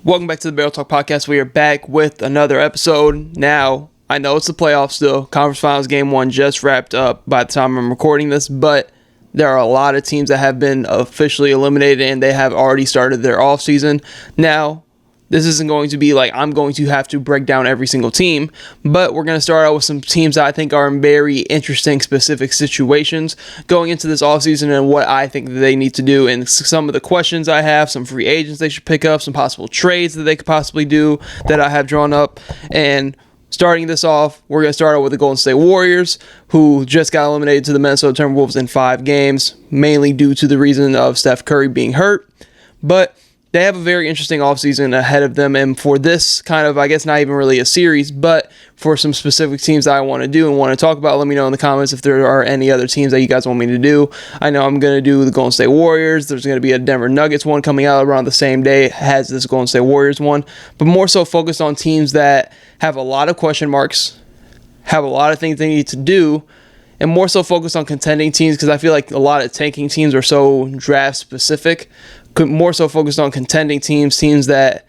Welcome back to the Barrel Talk Podcast. We are back with another episode. Now, I know it's the playoffs still. Conference Finals Game 1 just wrapped up by the time I'm recording this, but there are a lot of teams that have been officially eliminated and they have already started their offseason. Now, this isn't going to be like I'm going to have to break down every single team, but we're going to start out with some teams that I think are in very interesting specific situations going into this offseason and what I think that they need to do, and some of the questions I have, some free agents they should pick up, some possible trades that they could possibly do that I have drawn up. And starting this off, we're going to start out with the Golden State Warriors, who just got eliminated to the Minnesota Timberwolves in 5 games, mainly due to the reason of Steph Curry being hurt. But they have a very interesting offseason ahead of them, and for this kind of, I guess not even really a series, but for some specific teams that I want to do and want to talk about, let me know in the comments if there are any other teams that you guys want me to do. I know I'm going to do the Golden State Warriors. There's going to be a Denver Nuggets one coming out around the same day as this Golden State Warriors one, but more so focused on teams that have a lot of question marks, have a lot of things they need to do, and more so focused on contending teams, because I feel like a lot of tanking teams are so draft specific. More so focused on contending teams that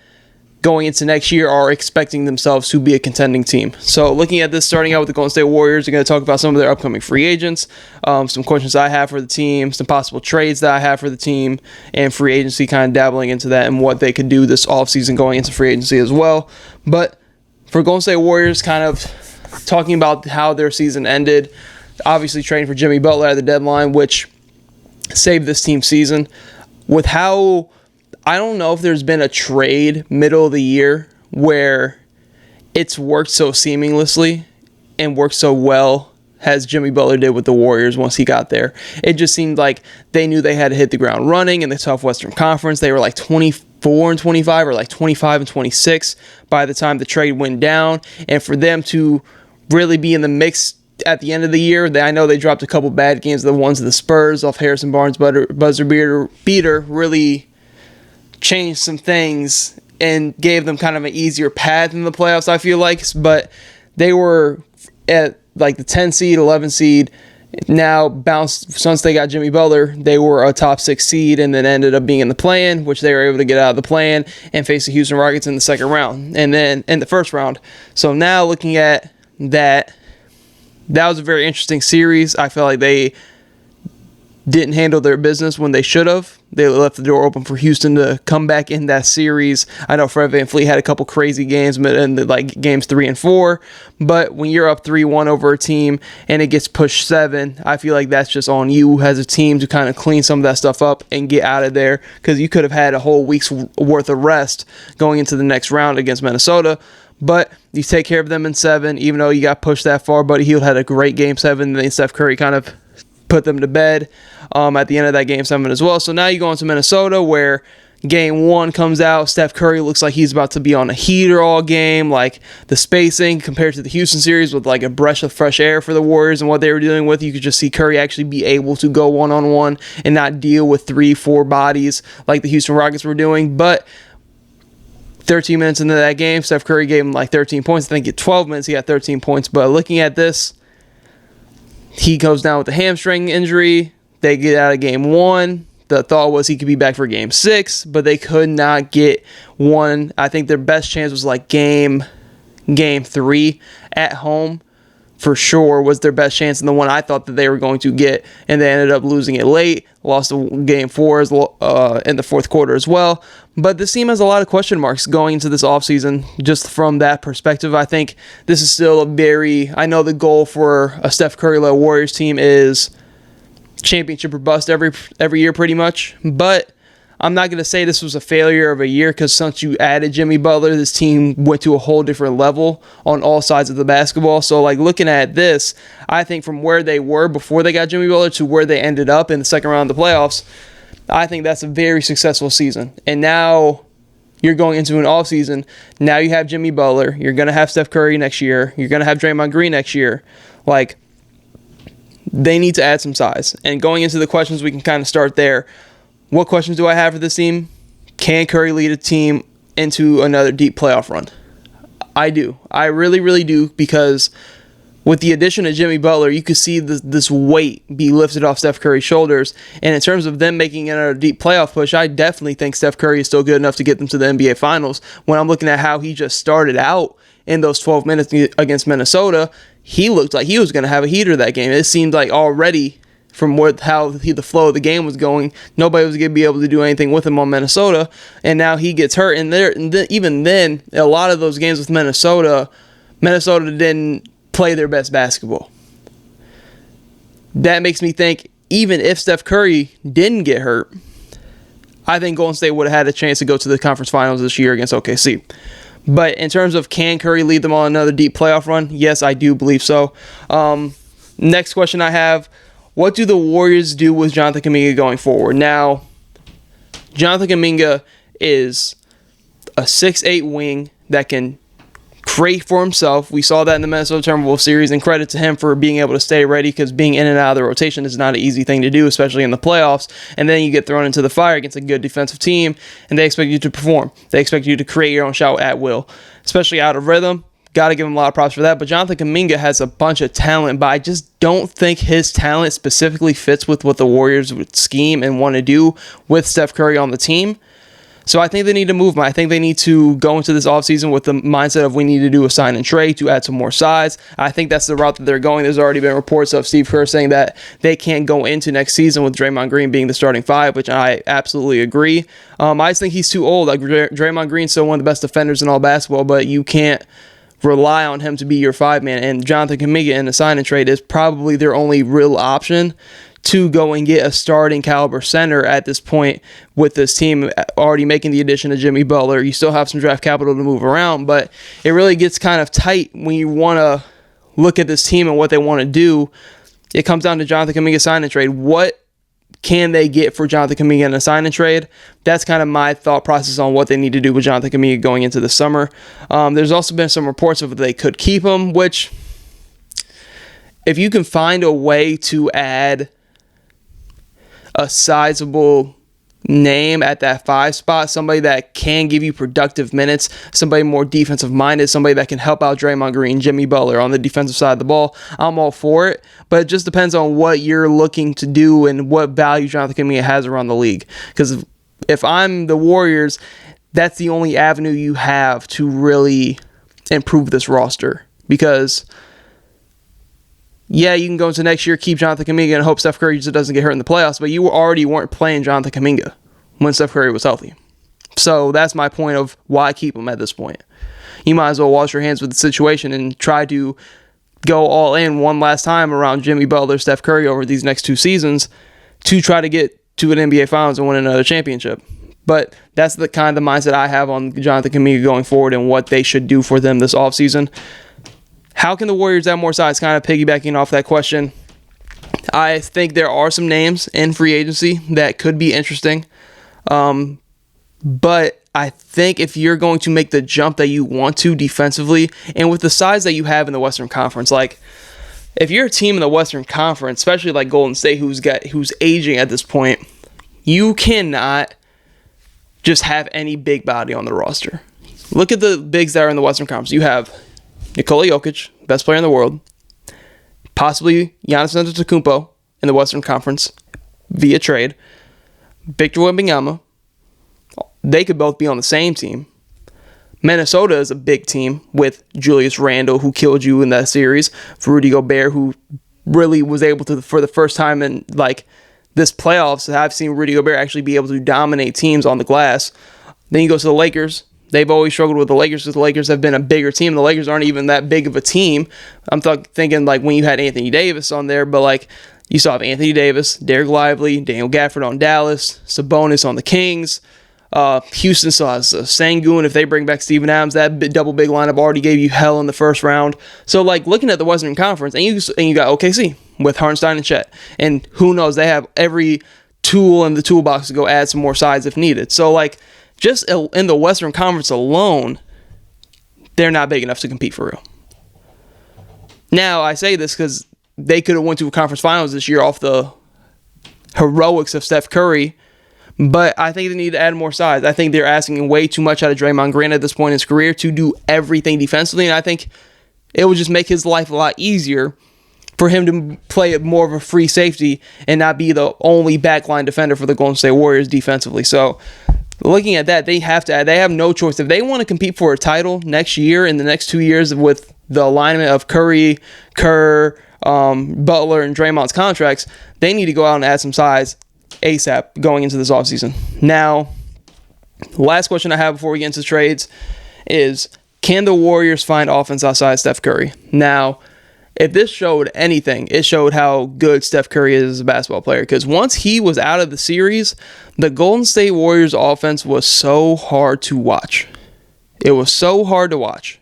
going into next year are expecting themselves to be a contending team. So looking at this, starting out with the Golden State Warriors, we're going to talk about some of their upcoming free agents, some questions I have for the team, some possible trades that I have for the team, and free agency, kind of dabbling into that and what they could do this offseason going into free agency as well. But for Golden State Warriors, kind of talking about how their season ended, obviously trading for Jimmy Butler at the deadline, which saved this team's season. With how, I don't know if there's been a trade middle of the year where it's worked so seamlessly and worked so well as Jimmy Butler did with the Warriors once he got there. It just seemed like they knew they had to hit the ground running in the Southwestern Conference. They were like 24-25 or like 25-26 by the time the trade went down. And for them to really be in the mix at the end of the year, I know they dropped a couple bad games. The ones of the Spurs off Harrison Barnes' buzzer beater really changed some things and gave them kind of an easier path in the playoffs, I feel like. But they were at like the 10 seed, 11 seed. Now bounced, once they got Jimmy Butler, they were a top 6 seed and then ended up being in the play-in, which they were able to get out of the play-in and face the Houston Rockets in the second round and then in the first round. So now looking at that was a very interesting series. I feel like they didn't handle their business when they should have. They left the door open for Houston to come back in that series. I know Fred VanVleet had a couple crazy games in like games 3 and 4, but when you're up 3-1 over a team and it gets pushed 7, I feel like that's just on you as a team to kind of clean some of that stuff up and get out of there, because you could have had a whole week's worth of rest going into the next round against Minnesota. But you take care of them in 7, even though you got pushed that far. Buddy Hield had a great Game 7, and then Steph Curry kind of put them to bed at the end of that Game 7 as well. So now you go into Minnesota, where Game 1 comes out. Steph Curry looks like he's about to be on a heater all game. Like, the spacing compared to the Houston series with like a breath of fresh air for the Warriors and what they were dealing with. You could just see Curry actually be able to go one-on-one and not deal with 3-4 bodies like the Houston Rockets were doing. But 13 minutes into that game, Steph Curry gave him like 13 points. I think at 12 minutes, he got 13 points. But looking at this, he goes down with a hamstring injury. They get out of Game 1. The thought was he could be back for Game 6, but they could not get one. I think their best chance was like Game 3 at home. For sure was their best chance, and the one I thought that they were going to get, and they ended up losing it late, lost the Game 4 in the fourth quarter as well. But this team has a lot of question marks going into this offseason just from that perspective. I think this is still I know the goal for a Steph Curry-led Warriors team is championship or bust every year pretty much, but I'm not going to say this was a failure of a year, because since you added Jimmy Butler, this team went to a whole different level on all sides of the basketball. So, like, looking at this, I think from where they were before they got Jimmy Butler to where they ended up in the second round of the playoffs, I think that's a very successful season. And now you're going into an offseason. Now you have Jimmy Butler. You're going to have Steph Curry next year. You're going to have Draymond Green next year. Like, they need to add some size. And going into the questions, we can kind of start there. What questions do I have for this team? Can Curry lead a team into another deep playoff run? I do. I really, really do, because with the addition of Jimmy Butler, you could see this weight be lifted off Steph Curry's shoulders. And in terms of them making it a deep playoff push, I definitely think Steph Curry is still good enough to get them to the NBA Finals. When I'm looking at how he just started out in those 12 minutes against Minnesota, he looked like he was going to have a heater that game. It seemed like already from the flow of the game was going, nobody was going to be able to do anything with him on Minnesota. And now he gets hurt. And even then, a lot of those games with Minnesota didn't play their best basketball. That makes me think, even if Steph Curry didn't get hurt, I think Golden State would have had a chance to go to the conference finals this year against OKC. But in terms of can Curry lead them on another deep playoff run, yes, I do believe so. Next question I have, what do the Warriors do with Jonathan Kuminga going forward? Now, Jonathan Kuminga is a 6'8 wing that can create for himself. We saw that in the Minnesota Timberwolves series, and credit to him for being able to stay ready, because being in and out of the rotation is not an easy thing to do, especially in the playoffs. And then you get thrown into the fire against a good defensive team, and they expect you to perform. They expect you to create your own shot at will, especially out of rhythm. Got to give him a lot of props for that. But Jonathan Kuminga has a bunch of talent, but I just don't think his talent specifically fits with what the Warriors would scheme and want to do with Steph Curry on the team. So I think they need to move him. I think they need to go into this offseason with the mindset of we need to do a sign and trade to add some more size. I think that's the route that they're going. There's already been reports of Steve Kerr saying that they can't go into next season with Draymond Green being the starting five, which I absolutely agree. I just think he's too old. Like, Draymond Green's still one of the best defenders in all basketball, but you can't rely on him to be your five-man. And Jonathan Kuminga in the sign and trade is probably their only real option to go and get a starting caliber center at this point with this team already making the addition of Jimmy Butler. You still have some draft capital to move around, but it really gets kind of tight when you want to look at this team and what they want to do. It comes down to Jonathan Kuminga sign and trade. What can they get for Jonathan Kuminga in a sign and trade? That's kind of my thought process on what they need to do with Jonathan Kuminga going into the summer. There's also been some reports of they could keep him, which if you can find a way to add a sizable name at that 5 spot, somebody that can give you productive minutes, somebody more defensive minded, somebody that can help out Draymond Green, Jimmy Butler on the defensive side of the ball, I'm all for it. But it just depends on what you're looking to do and what value Jonathan Kuminga has around the league. Because if I'm the Warriors, that's the only avenue you have to really improve this roster. Because yeah, you can go into next year, keep Jonathan Kuminga and hope Steph Curry just doesn't get hurt in the playoffs, but you already weren't playing Jonathan Kuminga when Steph Curry was healthy. So that's my point of why keep him at this point. You might as well wash your hands with the situation and try to go all in one last time around Jimmy Butler, Steph Curry over these next 2 seasons to try to get to an NBA Finals and win another championship. But that's the kind of mindset I have on Jonathan Kuminga going forward and what they should do for them this offseason. How can the Warriors add more size? Kind of piggybacking off that question, I think there are some names in free agency that could be interesting. But I think if you're going to make the jump that you want to defensively, and with the size that you have in the Western Conference, like if you're a team in the Western Conference, especially like Golden State, who's aging at this point, you cannot just have any big body on the roster. Look at the bigs that are in the Western Conference. You have Nikola Jokic, best player in the world, possibly Giannis Antetokounmpo in the Western Conference via trade, Victor Wembanyama. They could both be on the same team. Minnesota is a big team with Julius Randle, who killed you in that series, Rudy Gobert, who really was able to, for the first time in like this playoffs, I've seen Rudy Gobert actually be able to dominate teams on the glass. Then you go to the Lakers. They've always struggled with the Lakers because the Lakers have been a bigger team. The Lakers aren't even that big of a team. I'm thinking like when you had Anthony Davis on there, but like you still have Anthony Davis, Derek Lively, Daniel Gafford on Dallas, Sabonis on the Kings. Houston still has Sengun. If they bring back Steven Adams, that double big lineup already gave you hell in the first round. So like looking at the Western Conference, and you got OKC with Hartenstein and Chet, and who knows, they have every tool in the toolbox to go add some more size if needed. So like, just in the Western Conference alone, they're not big enough to compete for real. Now, I say this because they could have went to a conference finals this year off the heroics of Steph Curry, but I think they need to add more size. I think they're asking way too much out of Draymond Green at this point in his career to do everything defensively, and I think It would just make his life a lot easier for him to play more of a free safety and not be the only backline defender for the Golden State Warriors defensively. So looking at that, they have no choice. If they want to compete for a title next year, in the next 2 years, with the alignment of Curry, Kerr, Butler, and Draymond's contracts, they need to go out and add some size ASAP going into this offseason. Now, last question I have before we get into trades is, can the Warriors find offense outside Steph Curry? Now, if this showed anything, it showed how good Steph Curry is as a basketball player. Because once he was out of the series, the Golden State Warriors offense was so hard to watch. It was so hard to watch.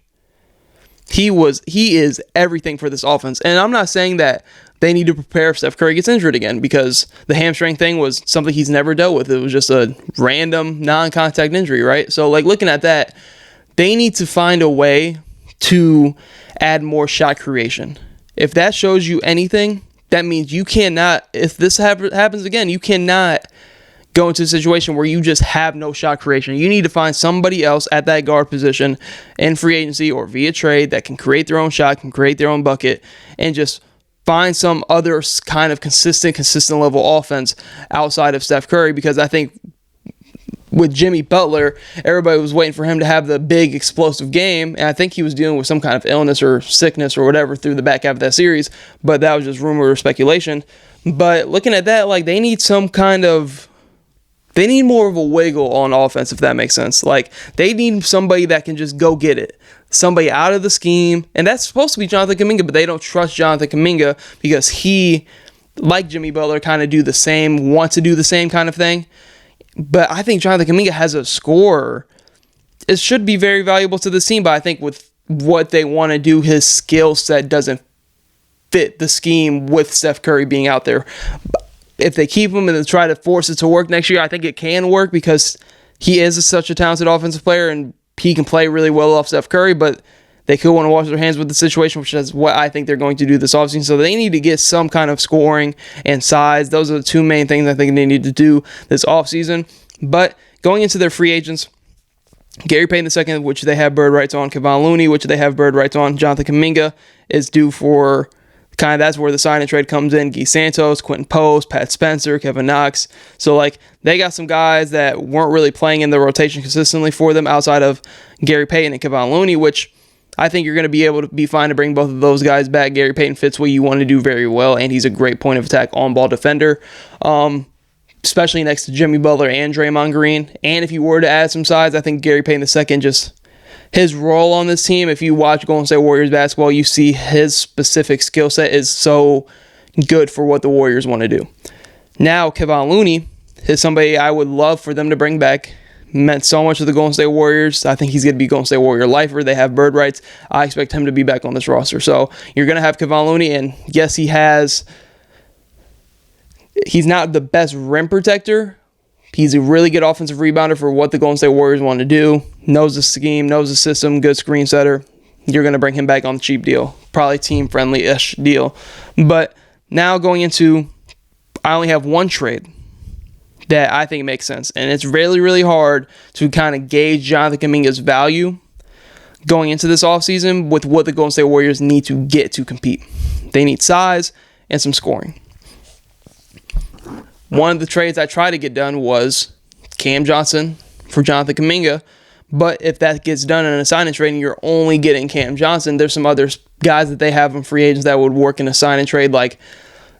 He is everything for this offense. And I'm not saying that they need to prepare if Steph Curry gets injured again, because the hamstring thing was something he's never dealt with. It was just a random non-contact injury, right? So, like, looking at that, they need to find a way to add more shot creation. If that shows you anything, that means you cannot, if this happens again, you cannot go into a situation where you just have no shot creation. You need to find somebody else at that guard position in free agency or via trade that can create their own shot, can create their own bucket, and just find some other kind of consistent level offense outside of Steph Curry. Because I think with Jimmy Butler, everybody was waiting for him to have the big explosive game, and I think he was dealing with some kind of illness or sickness or whatever through the back half of that series, but that was just rumor or speculation. But looking at that, like, they need more of a wiggle on offense, if that makes sense. Like, they need somebody that can just go get it, somebody out of the scheme, and that's supposed to be Jonathan Kuminga, but they don't trust Jonathan Kuminga because he, like Jimmy Butler, kind of wants to do the same kind of thing. But I think Jonathan Kuminga has a scorer. It should be very valuable to the team, but I think with what they want to do, his skill set doesn't fit the scheme with Steph Curry being out there. If they keep him and they try to force it to work next year, I think it can work because he is such a talented offensive player and he can play really well off Steph Curry, but they could want to wash their hands with the situation, which is what I think they're going to do this offseason. So they need to get some kind of scoring and size. Those are the two main things I think they need to do this offseason. But going into their free agents, Gary Payton II, which they have bird rights on, Kevon Looney, which they have bird rights on, Jonathan Kuminga is due for kind of, that's where the sign and trade comes in. Guy Santos, Quentin Post, Pat Spencer, Kevin Knox. So, like, they got some guys that weren't really playing in the rotation consistently for them outside of Gary Payton and Kevon Looney, which I think you're going to be able to be fine to bring both of those guys back. Gary Payton fits what you want to do very well, and he's a great point of attack on-ball defender, especially next to Jimmy Butler and Draymond Green. And if you were to add some size, I think Gary Payton II, just his role on this team, if you watch Golden State Warriors basketball, you see his specific skill set is so good for what the Warriors want to do. Now, Kevon Looney is somebody I would love for them to bring back. Meant so much to the Golden State Warriors. I think he's going to be Golden State Warrior lifer. They have bird rights. I expect him to be back on this roster. So you're going to have Kevon Looney, and yes, he's not the best rim protector. He's a really good offensive rebounder for what the Golden State Warriors want to do. Knows the scheme, knows the system, good screen setter. You're going to bring him back on the cheap deal. Probably team-friendly-ish deal. But now going into, I only have one trade that I think makes sense. And it's really, really hard to kind of gauge Jonathan Kuminga's value going into this offseason with what the Golden State Warriors need to get to compete. They need size and some scoring. One of the trades I tried to get done was Cam Johnson for Jonathan Kuminga. But if that gets done in a sign-and trade and you're only getting Cam Johnson, there's some other guys that they have in free agents that would work in a sign-and-trade, like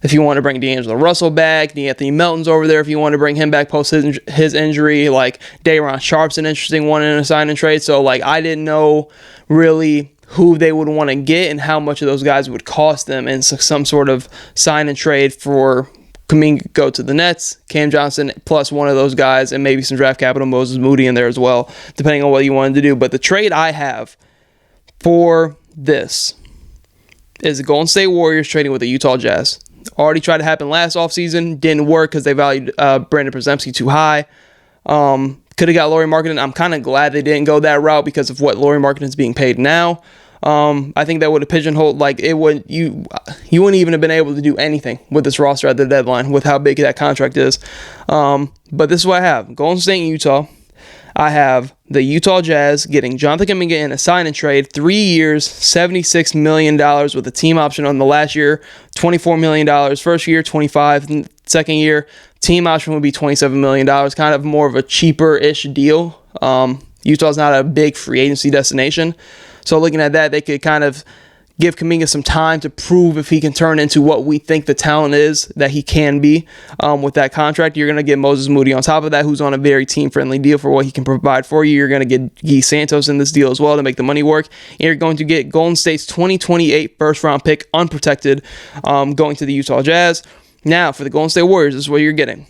if you want to bring D'Angelo Russell back, Anthony Melton's over there if you want to bring him back post his injury, like Day'Ron Sharp's an interesting one in a sign-and-trade. So, like, I didn't know really who they would want to get and how much of those guys would cost them in some sort of sign-and-trade for Kuminga go to the Nets, Cam Johnson plus one of those guys, and maybe some draft capital, Moses Moody in there as well, depending on what you wanted to do. But the trade I have for this is the Golden State Warriors trading with the Utah Jazz. Already tried to happen last offseason, didn't work because they valued Brandon Podziemski too high. Could have got Lauri Markkanen. I'm kind of glad they didn't go that route because of what Lauri Markkanen is being paid now. I think that would have pigeonholed, like, it would, you wouldn't even have been able to do anything with this roster at the deadline with how big that contract is. But this is what I have: Golden State and Utah. I have the Utah Jazz getting Jonathan Kuminga in a sign and trade, 3 years, $76 million with a team option on the last year, $24 million first year, 25 second year. Team option would be $27 million, kind of more of a cheaper-ish deal. Utah's not a big free agency destination. So looking at that, they could kind of give Kuminga some time to prove if he can turn into what we think the talent is that he can be with that contract. You're going to get Moses Moody on top of that, who's on a very team-friendly deal for what he can provide for you. You're going to get Guy Santos in this deal as well to make the money work. And you're going to get Golden State's 2028 first-round pick unprotected going to the Utah Jazz. Now, for the Golden State Warriors, this is what you're getting.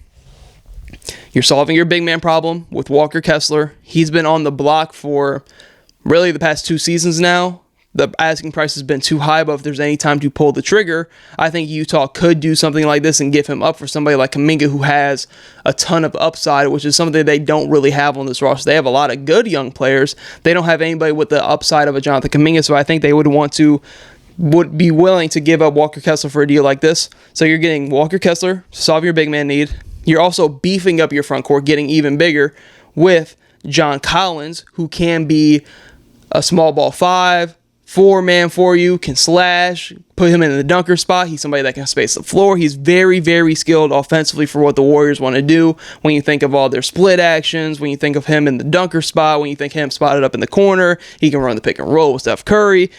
You're solving your big man problem with Walker Kessler. He's been on the block for really the past 2 seasons now. The asking price has been too high, but if there's any time to pull the trigger, I think Utah could do something like this and give him up for somebody like Kuminga, who has a ton of upside, which is something they don't really have on this roster. They have a lot of good young players. They don't have anybody with the upside of a Jonathan Kuminga, so I think they would be willing to give up Walker Kessler for a deal like this. So you're getting Walker Kessler to solve your big man need. You're also beefing up your front court, getting even bigger with John Collins, who can be a small ball 5, 4-man for you, can slash, put him in the dunker spot. He's somebody that can space the floor. He's very, very skilled offensively for what the Warriors want to do. When you think of all their split actions, when you think of him in the dunker spot, when you think him spotted up in the corner, he can run the pick and roll with Steph Curry.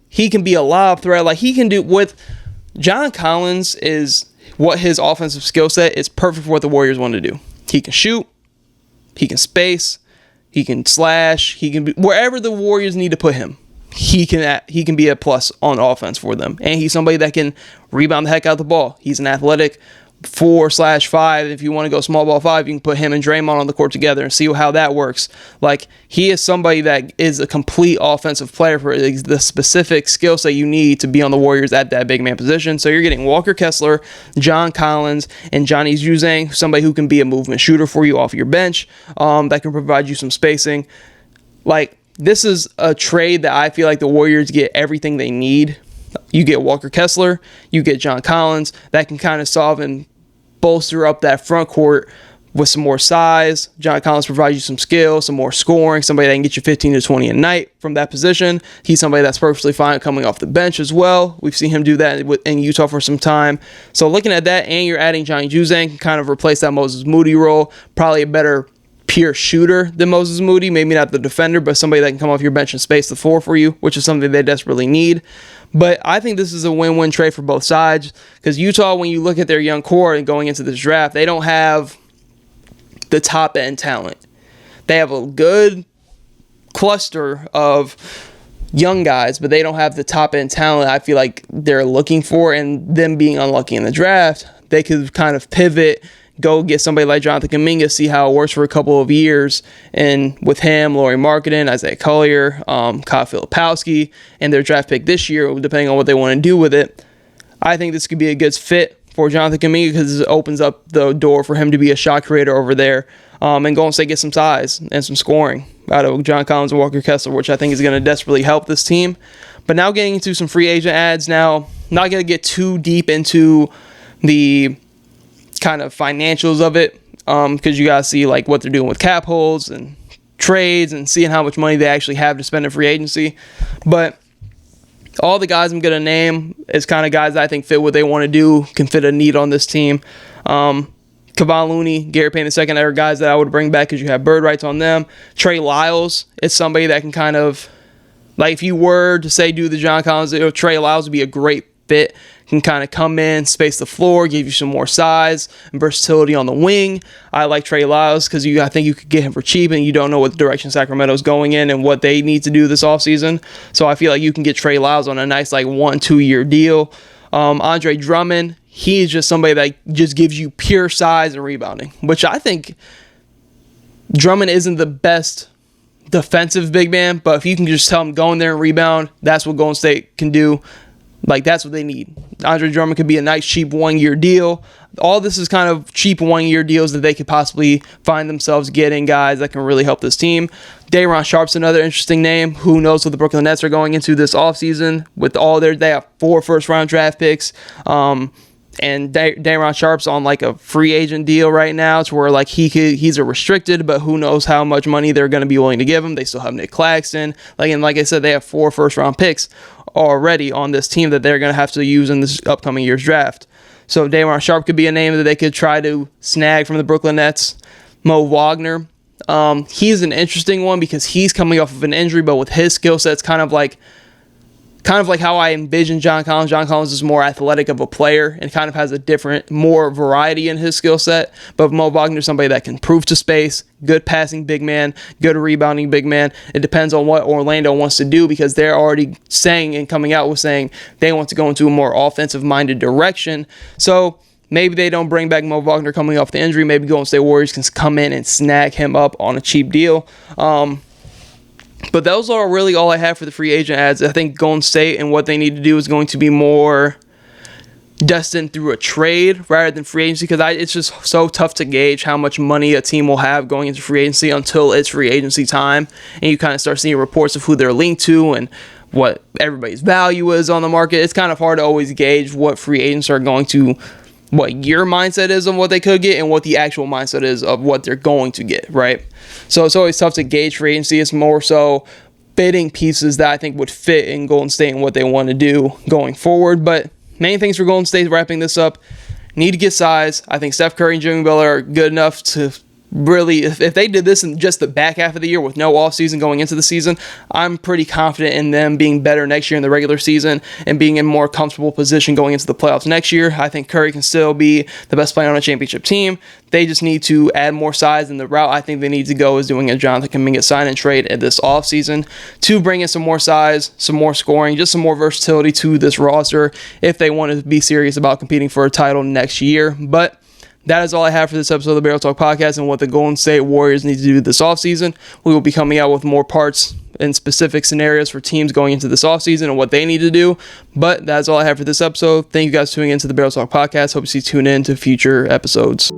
He can be a lob threat. Like, he can do with John Collins is what his offensive skill set is perfect for what the Warriors want to do. He can shoot, he can space, he can slash, he can be wherever the Warriors need to put him. He can be a plus on offense for them. And he's somebody that can rebound the heck out of the ball. He's an athletic 4/5. If you want to go small ball 5, you can put him and Draymond on the court together and see how that works. Like, he is somebody that is a complete offensive player for the specific skill set you need to be on the Warriors at that big man position. So you're getting Walker Kessler, John Collins, and Johnny Juzang, somebody who can be a movement shooter for you off your bench, that can provide you some spacing. Like, this is a trade that I feel like the Warriors get everything they need. You get Walker Kessler, you get John Collins, that can kind of solve and bolster up that front court with some more size. John Collins provides you some skill, some more scoring, somebody that can get you 15 to 20 a night from that position. He's somebody that's perfectly fine coming off the bench as well. We've seen him do that in Utah for some time. So looking at that, and you're adding Johnny Juzang, can kind of replace that Moses Moody role. Probably a better pure shooter than Moses Moody, maybe not the defender, but somebody that can come off your bench and space the floor for you, which is something they desperately need. But I think this is a win-win trade for both sides, because Utah, when you look at their young core and going into this draft, they don't have the top-end talent. They have a good cluster of young guys, but they don't have the top-end talent I feel like they're looking for, and them being unlucky in the draft, they could kind of pivot, go get somebody like Jonathan Kuminga, see how it works for a couple of years, and with him, Lauri Markkanen, Isaiah Collier, Kyle Filipowski, and their draft pick this year, depending on what they want to do with it. I think this could be a good fit for Jonathan Kuminga, because it opens up the door for him to be a shot creator over there, and Golden State get some size and some scoring out of John Collins and Walker Kessler, which I think is going to desperately help this team. But now getting into some free agent ads now, not going to get too deep into the kind of financials of it, because you guys see like what they're doing with cap holds and trades and seeing how much money they actually have to spend in free agency. But all the guys I'm going to name is kind of guys that I think fit what they want to do, can fit a need on this team. Kevon Looney, Gary Payne II are guys that I would bring back because you have bird rights on them. Trey Lyles is somebody that can kind of, like, if you were to say do the John Collins, Trey Lyles would be a great fit. Can kind of come in, space the floor, give you some more size and versatility on the wing. I like Trey Lyles because I think you could get him for cheap, and you don't know what direction Sacramento's going in and what they need to do this offseason. So I feel like you can get Trey Lyles on a nice 1-2 year deal. Andre Drummond, he is just somebody that just gives you pure size and rebounding, which I think Drummond isn't the best defensive big man, but if you can just tell him go in there and rebound, that's what Golden State can do. Like, that's what they need. Andre Drummond could be a nice, cheap 1-year deal. All this is kind of cheap 1-year deals that they could possibly find themselves getting guys that can really help this team. Day'Ron Sharpe's another interesting name. Who knows what the Brooklyn Nets are going into this offseason with all they have 4 first-round draft picks. And Daron Sharp's on like a free agent deal right now, to where like he's a restricted, but who knows how much money they're going to be willing to give him. They still have Nick Claxton. Like I said, they have 4 first-round picks already on this team that they're going to have to use in this upcoming year's draft. So Daron Sharp could be a name that they could try to snag from the Brooklyn Nets. Mo Wagner, he's an interesting one because he's coming off of an injury, but with his skill sets, kind of like how I envision John Collins. John Collins is more athletic of a player and kind of has a different, more variety in his skill set. But Mo Wagner is somebody that can prove to space, good passing big man, good rebounding big man. It depends on what Orlando wants to do, because they're already saying and coming out with saying they want to go into a more offensive-minded direction. So maybe they don't bring back Mo Wagner coming off the injury. Maybe Golden State Warriors can come in and snag him up on a cheap deal. But those are really all I have for the free agent ads. I think Golden State and what they need to do is going to be more destined through a trade rather than free agency, because it's just so tough to gauge how much money a team will have going into free agency until it's free agency time. And you kind of start seeing reports of who they're linked to and what everybody's value is on the market. It's kind of hard to always gauge what free agents are going to, what your mindset is of what they could get and what the actual mindset is of what they're going to get, right? So it's always tough to gauge free agency. It's more so fitting pieces that I think would fit in Golden State and what they want to do going forward. But main things for Golden State, wrapping this up, need to get size. I think Steph Curry and Jimmy Butler are good enough to really, if they did this in just the back half of the year with no offseason going into the season, I'm pretty confident in them being better next year in the regular season and being in a more comfortable position going into the playoffs next year. I think Curry can still be the best player on a championship team. They just need to add more size, and the route I think they need to go is doing a Jonathan Kuminga sign and trade at this offseason to bring in some more size, some more scoring, just some more versatility to this roster if they want to be serious about competing for a title next year. But that is all I have for this episode of the Barrel Talk Podcast and what the Golden State Warriors need to do this offseason. We will be coming out with more parts and specific scenarios for teams going into this offseason and what they need to do. But that's all I have for this episode. Thank you guys for tuning into the Barrel Talk Podcast. Hope you tune in to future episodes.